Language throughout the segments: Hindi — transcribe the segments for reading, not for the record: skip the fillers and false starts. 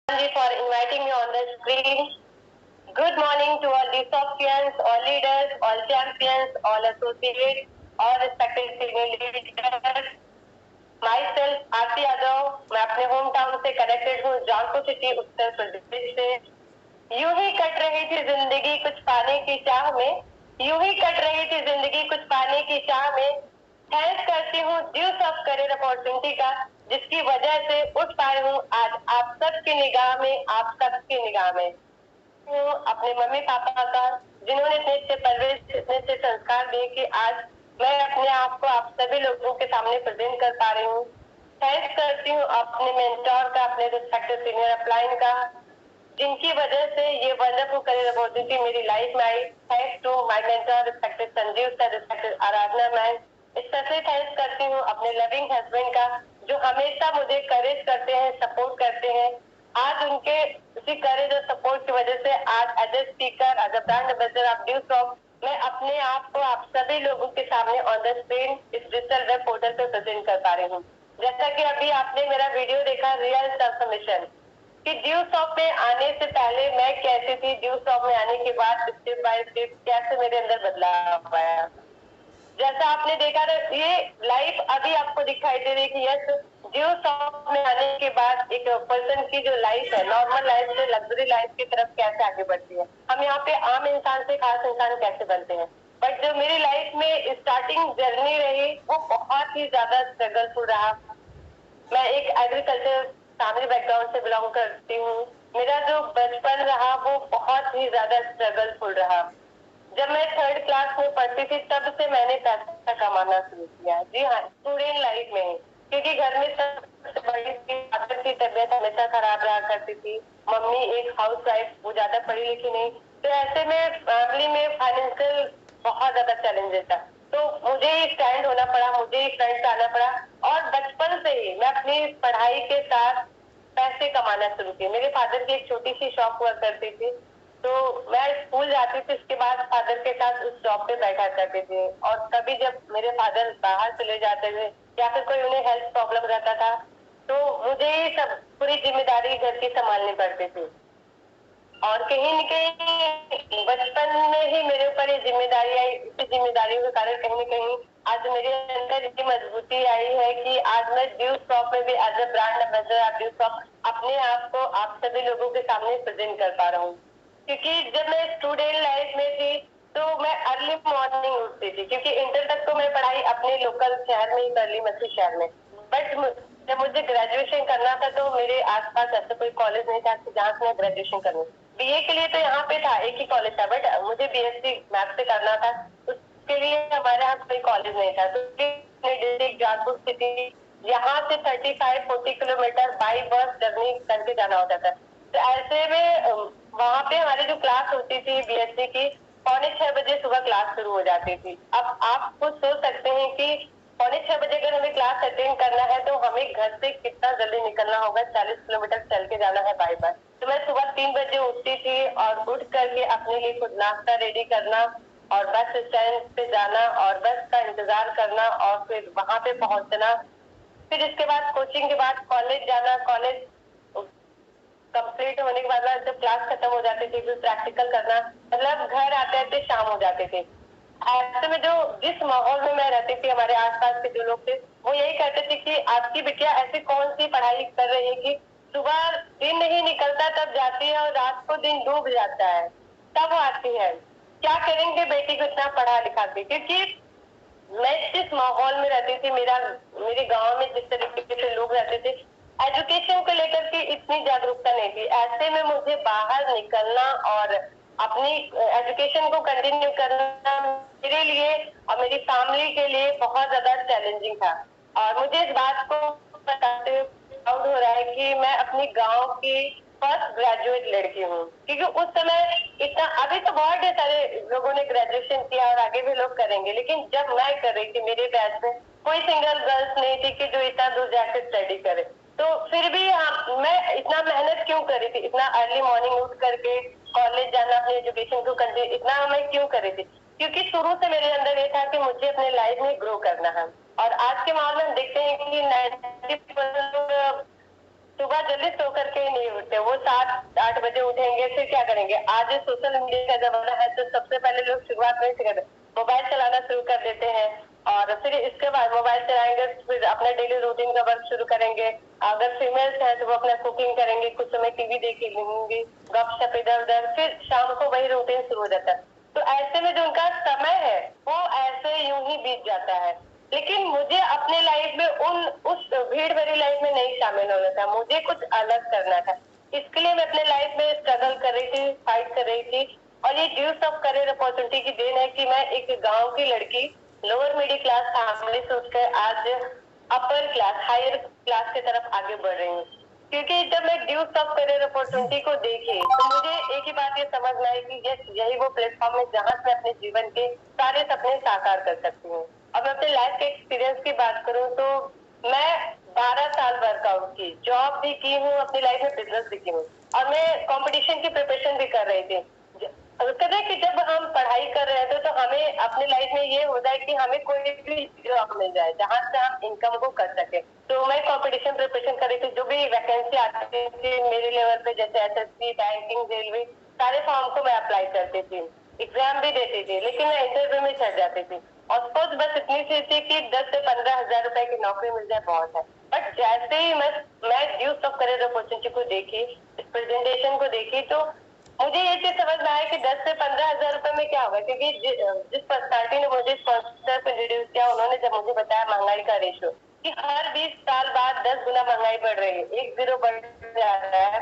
for inviting me on the screen. Good morning to all the Sophians, all leaders, all champions, all associates, all respected senior leaders. Myself, Aarti Yadav, मैं अपने होम टाउन से कनेक्टेड हूँ, जौनपुर सिटी, उत्तर प्रदेश से। यूं ही कट रही थी जिंदगी कुछ पाने की चाह में, यूं ही कट रही थी जिंदगी कुछ पाने की चाह में। थैंक्स करती हूँ ड्यूस ऑफ करियर अपॉर्चुनिटी का, जिसकी वजह से उठ पाए हूँ आज आप सबकी निगाह में, आप सबकी निगाह में। अपने मम्मी पापा का, जिन्होंने इतने अच्छे परवरिश, इतने अच्छे संस्कार दिए कि आज मैं अपने आप को आप सभी लोगों के सामने प्रेजेंट कर पा रही हूँ। थैंक्स करती हूँ अपने मेंटोर का, अपने रिस्पेक्टेड सीनियर अपलाइन का, जिनकी वजह से ये वंडरफुल करियर अपॉर्चुनिटी मेरी लाइफ में आई। Thanks to my mentor respected Sanjeev sir, respected Aradhana ma'am. Specially thanks करती हूँ अपने लविंग हस्बैंड का, जो हमेशा मुझे करेज करते हैं, सपोर्ट करते हैं। आज उनके उसी करेज और सपोर्ट की वजह से आज as a speaker, as a brand ambassador of Due Talk, मैं अपने आप को आप सभी लोगों के सामने ऑन द स्क्रीन इस डिजिटल वेब पोर्टल पे प्रेजेंट कर पा रही हूँ। जैसा कि अभी आपने मेरा वीडियो देखा, रियल ट्रांसफॉर्मेशन, कि ड्यू शॉप में आने से पहले मैं कैसी थी, ड्यू शॉप में आने के बाद स्टेप बाय स्टेप कैसे मेरे अंदर बदलाव आया। जैसा आपने देखा ना, ये लाइफ अभी आपको दिखाई दे रही है कि यस, ड्यू शॉप में आने के बाद एक पर्सन की जो लाइफ है, नॉर्मल लाइफ से लग्जरी लाइफ की तरफ कैसे आगे बढ़ती है। हम यहाँ पे आम इंसान से खास इंसान कैसे बनते हैं। बट जो मेरी लाइफ में स्टार्टिंग जर्नी रही, वो बहुत ही ज्यादा स्ट्रगलफुल रहा। मैं एक एग्रीकल्चर फैमिली बैकग्राउंड से बिलोंग करती हूँ। मेरा जो बचपन रहा वो बहुत ही ज्यादा स्ट्रगलफुल रहा। जब मैं थर्ड क्लास में पढ़ती थी तब से मैंने पैसा कमाना शुरू किया। जी हाँ, स्टूडेंट लाइफ में, क्योंकि घर में सबसे बड़ी थी, फादर की तबीयत हमेशा खराब रहा करती थी, मम्मी एक हाउस वाइफ, वो ज्यादा पढ़ी लिखी नहीं, तो ऐसे में फैमिली में फाइनेंशियल बहुत ज्यादा चैलेंजेस था। तो मुझे ही स्टैंड होना पड़ा, मुझे ही फ्रंट आना पड़ा, और बचपन से ही मैं अपनी पढ़ाई के साथ पैसे कमाना शुरू किए। मेरे फादर की एक छोटी सी शॉप हुआ करती थी, तो मैं स्कूल जाती थी, उसके बाद फादर के साथ उस जॉब पे बैठा करते थे। और कभी जब मेरे फादर बाहर चले जाते थे या फिर कोई उन्हें हेल्थ प्रॉब्लम रहता था, तो मुझे ही सब पूरी जिम्मेदारी घर की संभालनी पड़ती थी। और कहीं न कहीं बचपन में ही मेरे ऊपर ये जिम्मेदारी आई। इसी जिम्मेदारियों के कारण कहीं न कहीं आज मेरे अंदर इतनी मजबूती आई है कि आज मैं ड्यू शॉप में भी as a brand ambassador of Due Shop अपने आप को आप सभी लोगों के सामने प्रेजेंट कर पा रहा हूँ। क्योंकि जब मैं स्टूडेंट लाइफ में थी तो मैं अर्ली मॉर्निंग उठती थी, क्योंकि इंटर तक तो मैं पढ़ाई अपने लोकल शहर में ही कर ली, मछली शहर में। बट जब मुझे ग्रेजुएशन करना था तो मेरे आसपास ऐसा कोई कॉलेज नहीं था जहाँ से मैं ग्रेजुएशन करूँ। बीए के लिए तो यहाँ पे था, एक ही कॉलेज था, बट मुझे बीएससी मैथ से करना था, उसके लिए हमारे यहाँ कोई कॉलेज नहीं था। तो डिस्ट्रिक्ट जौनपुर सिटी, यहाँ से 35-40 किलोमीटर बाई बस जर्नी करके जाना होता था। तो ऐसे में वहाँ पे हमारी जो क्लास होती थी बीएससी की, 5:45 सुबह क्लास शुरू हो जाती थी। अब आप खुद सोच सकते हैं कि 5:45 अगर हमें क्लास अटेंड करना है तो हमें घर से कितना जल्दी निकलना होगा, 40 किलोमीटर चल के जाना है बाई बस। तो मैं सुबह 3 बजे उठती थी और उठ करके अपने लिए खुद नाश्ता रेडी करना और बस स्टैंड पे जाना और बस का इंतजार करना और फिर वहां पे पहुंचना। फिर इसके बाद कोचिंग के बाद कॉलेज जाना, कॉलेज कंप्लीट होने के बाद जब क्लास खत्म हो जाती थी फिर प्रैक्टिकल करना, मतलब घर आते आते शाम हो जाते थे। ऐसे में जो जिस माहौल में मैं रहती थी, हमारे आसपास के जो लोग थे वो यही कहते थे कि आपकी बिटिया ऐसी कौन सी पढ़ाई कर रही है कि सुबह दिन नहीं निकलता तब जाती है और रात को दिन डूब जाता है तब आती है। क्या करेंगे बेटी को इतना पढ़ा लिखा के। क्योंकि मैं जिस माहौल में रहती थी, मेरे गांव में जिस तरीके से लोग रहते थे, एजुकेशन को लेकर के इतनी जागरूकता नहीं थी। ऐसे में मुझे बाहर निकलना और अपनी एजुकेशन को कंटिन्यू करना मेरे लिए और मेरी फैमिली के लिए बहुत ज्यादा चैलेंजिंग था। और मुझे इस बात को बताते हुए प्राउड हो रहा है कि मैं अपनी गांव की फर्स्ट ग्रेजुएट लड़की हूँ। क्योंकि उस समय इतना, अभी तो बहुत ढेर सारे लोगों ने ग्रेजुएशन किया और आगे भी लोग करेंगे, लेकिन जब मैं कर रही थी मेरे बैच में कोई सिंगल गर्ल्स नहीं थी कि जो इतना दूर जाकर स्टडी करे। तो फिर भी मैं इतना मेहनत क्यों कर रही थी, इतना अर्ली मॉर्निंग उठ करके कॉलेज जाना, अपनी एजुकेशन को कंटिन्यू इतना मैं क्यों कर रही थी। क्योंकि शुरू से मेरे अंदर ये था कि मुझे अपने लाइफ में ग्रो करना है। और आज के माहौल में हम देखते हैं कि 90% सुबह जल्दी सो करके ही नहीं उठते, वो 7-8 बजे उठेंगे, फिर क्या करेंगे। आज सोशल मीडिया का जमाना है, तो सबसे पहले लोग शुरुआत नहीं करते, मोबाइल चलाना शुरू कर देते हैं, और फिर इसके बाद मोबाइल चलाएंगे, फिर अपना डेली रूटीन का वर्क शुरू करेंगे। अगर फीमेल्स हैं तो वो अपना कुकिंग करेंगे, कुछ समय टीवी देखेंगे, गपशप इधर उधर, फिर शाम को वही रूटीन शुरू हो जाता है। तो ऐसे में जो उनका समय है वो ऐसे यूं ही बीत जाता है। लेकिन मुझे अपने लाइफ में उस भीड़ भरी लाइफ में नहीं शामिल होना था, मुझे कुछ अलग करना था। इसके लिए मैं अपने लाइफ में स्ट्रगल कर रही थी, फाइट कर रही थी। और ये ड्यूज ऑफ करियर अपॉर्चुनिटी की देन है कि मैं एक गांव की लड़की लोअर मिडिल क्लास फैमिली से उठकर आज अपर क्लास, हायर क्लास की तरफ आगे बढ़ रही हूँ। क्योंकि जब मैं ड्यूज ऑफ करियर अपॉर्चुनिटी को देखी तो मुझे एक ही बात ये समझ में आई कि यही वो प्लेटफॉर्म है जहाँ से अपने जीवन के सारे सपने साकार कर सकती हूँ। अब मैं अपने लाइफ के एक्सपीरियंस की बात करूँ तो मैं 12 साल वर्कआउट की, जॉब भी की हूँ, अपनी लाइफ में बिजनेस भी की हूँ, और मैं कंपटीशन की प्रिपरेशन भी कर रही थी। कहते हैं कि जब हम पढ़ाई कर रहे थे तो हमें अपनी लाइफ में ये होता है कि हमें कोई भी जॉब मिल जाए जहाँ से हम इनकम को कर सके। तो मैं कंपटीशन प्रिपरेशन कर रही थी, जो भी वैकेंसी आती थी मेरे लेवल पे, जैसे एसएससी, बैंकिंग, रेलवे, सारे फॉर्म को मैं अप्लाई करती थी, एग्जाम भी देती थी, लेकिन मैं इंटरव्यू में चढ़ जाती थी। और सपोज बस इतनी सी थी कि 10 से 15 हजार रुपए की नौकरी मिल जाए बहुत है। बट जैसे ही मैं ड्यूज ऑफ करियर अपॉर्चुनिटी को देखी, इस प्रेजेंटेशन को देखी, तो मुझे ये चीज समझ में आया कि 10 से 15 हजार रुपए में क्या होगा। क्योंकि जिस पर्सनालिटी ने मुझे स्पॉन्सर को इंट्रोड्यूस किया, उन्होंने जब मुझे बताया महंगाई का रेशो कि हर 20 साल बाद 10 गुना महंगाई बढ़ रही है, 1 0 बढ़ जा रहा है,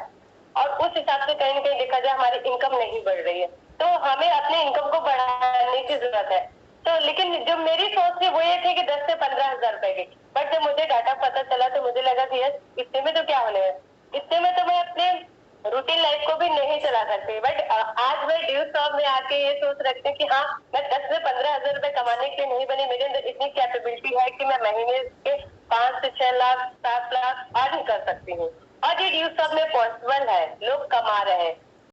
और उस हिसाब से कहीं न कहीं देखा जाए हमारी इनकम नहीं बढ़ रही है, तो हमें अपने इनकम को बढ़ाने की जरूरत है। तो लेकिन जो मेरी सोच थी वो ये थी कि 10 से 15 हजार रुपए की। बट जब मुझे डाटा पता चला तो मुझे लगा कि यस, इतने में तो क्या होने है, इतने में तो मैं अपने रूटीन लाइफ को भी नहीं चला सकती। बट आज मैं ड्यूज जॉब में आके ये सोच रखती हूँ कि हाँ, मैं 10 से 15 हजार रुपए कमाने के लिए नहीं बनी, मेरे अंदर इतनी कैपेबिलिटी है कि मैं महीने के 5 से 6 लाख 7 लाख अर्न कर सकती हूँ। और ये ड्यूज जॉब में पॉसिबल है, लोग कमा रहे हैं।